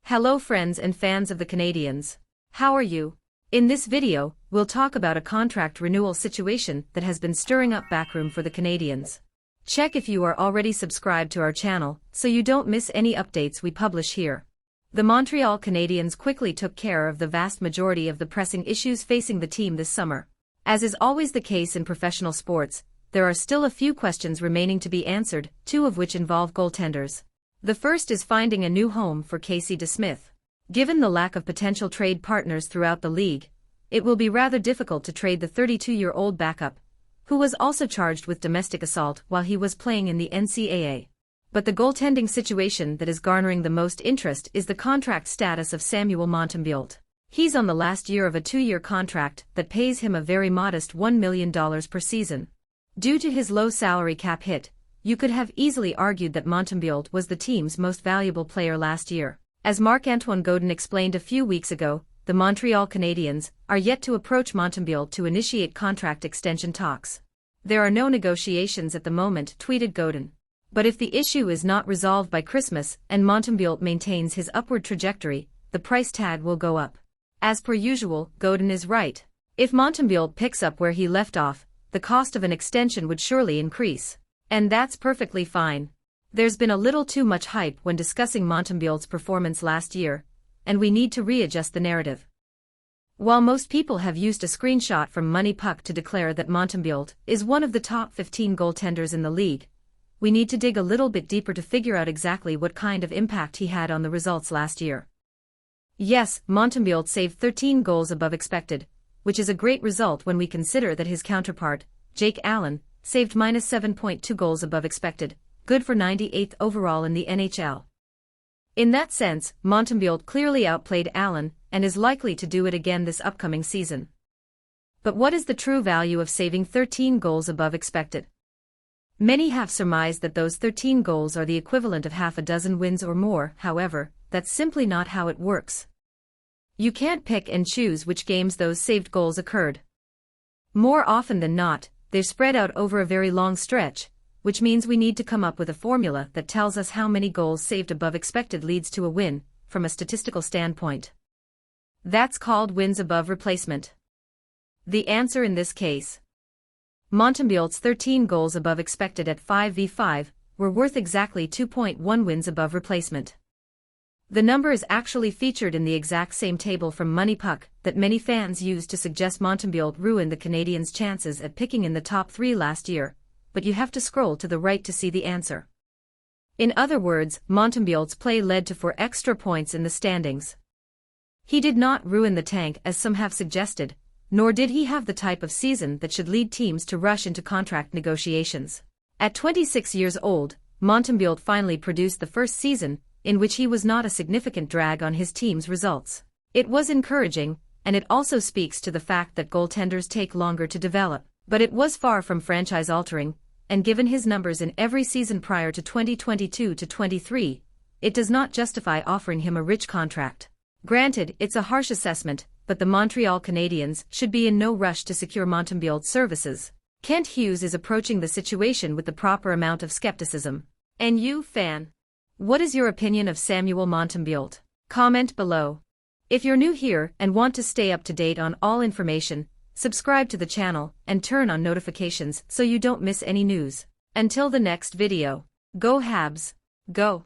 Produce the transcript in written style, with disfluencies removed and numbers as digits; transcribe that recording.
Hello friends and fans of the Canadiens. How are you? In this video, we'll talk about a contract renewal situation that has been stirring up backroom for the Canadiens. Check if you are already subscribed to our channel, so you don't miss any updates we publish here. The Montreal Canadiens quickly took care of the vast majority of the pressing issues facing the team this summer. As is always the case in professional sports, there are still a few questions remaining to be answered, two of which involve goaltenders. The first is finding a new home for Casey DeSmith. Given the lack of potential trade partners throughout the league, it will be rather difficult to trade the 32-year-old backup, who was also charged with domestic assault while he was playing in the NCAA. But the goaltending situation that is garnering the most interest is the contract status of Samuel Montembeault. He's on the last year of a 2-year contract that pays him a very modest $1 million per season. Due to his low salary cap hit, you could have easily argued that Montembeault was the team's most valuable player last year. As Marc-Antoine Gaudin explained a few weeks ago, the Montreal Canadiens are yet to approach Montembeault to initiate contract extension talks. There are no negotiations at the moment, tweeted Gaudin. But if the issue is not resolved by Christmas and Montembeault maintains his upward trajectory, the price tag will go up. As per usual, Gaudin is right. If Montembeault picks up where he left off, the cost of an extension would surely increase. And that's perfectly fine. There's been a little too much hype when discussing Montembeault's performance last year, and we need to readjust the narrative. While most people have used a screenshot from Money Puck to declare that Montembeault is one of the top 15 goaltenders in the league, we need to dig a little bit deeper to figure out exactly what kind of impact he had on the results last year. Yes, Montembeault saved 13 goals above expected, which is a great result when we consider that his counterpart, Jake Allen, saved -7.2 goals above expected, good for 98th overall in the NHL. In that sense, Montembeault clearly outplayed Allen and is likely to do it again this upcoming season. But what is the true value of saving 13 goals above expected? Many have surmised that those 13 goals are the equivalent of half a dozen wins or more. However, that's simply not how it works. You can't pick and choose which games those saved goals occurred. More often than not, they're spread out over a very long stretch, which means we need to come up with a formula that tells us how many goals saved above expected leads to a win, from a statistical standpoint. That's called wins above replacement. The answer in this case: Montembeault's 13 goals above expected at 5v5 were worth exactly 2.1 wins above replacement. The number is actually featured in the exact same table from Money Puck that many fans used to suggest Montembeault ruined the Canadiens' chances at picking in the top 3 last year, but you have to scroll to the right to see the answer. In other words, Montembeault's play led to 4 extra points in the standings. He did not ruin the tank as some have suggested, nor did he have the type of season that should lead teams to rush into contract negotiations. At 26 years old, Montembeault finally produced the first season in which he was not a significant drag on his team's results. It was encouraging, and it also speaks to the fact that goaltenders take longer to develop, but it was far from franchise-altering, and given his numbers in every season prior to 2022-23, it does not justify offering him a rich contract. Granted, it's a harsh assessment, but the Montreal Canadiens should be in no rush to secure Montembeault's services. Kent Hughes is approaching the situation with the proper amount of skepticism. And you, fan? What is your opinion of Samuel Montembeault? Comment below. If you're new here and want to stay up to date on all information, subscribe to the channel and turn on notifications so you don't miss any news. Until the next video. Go Habs! Go!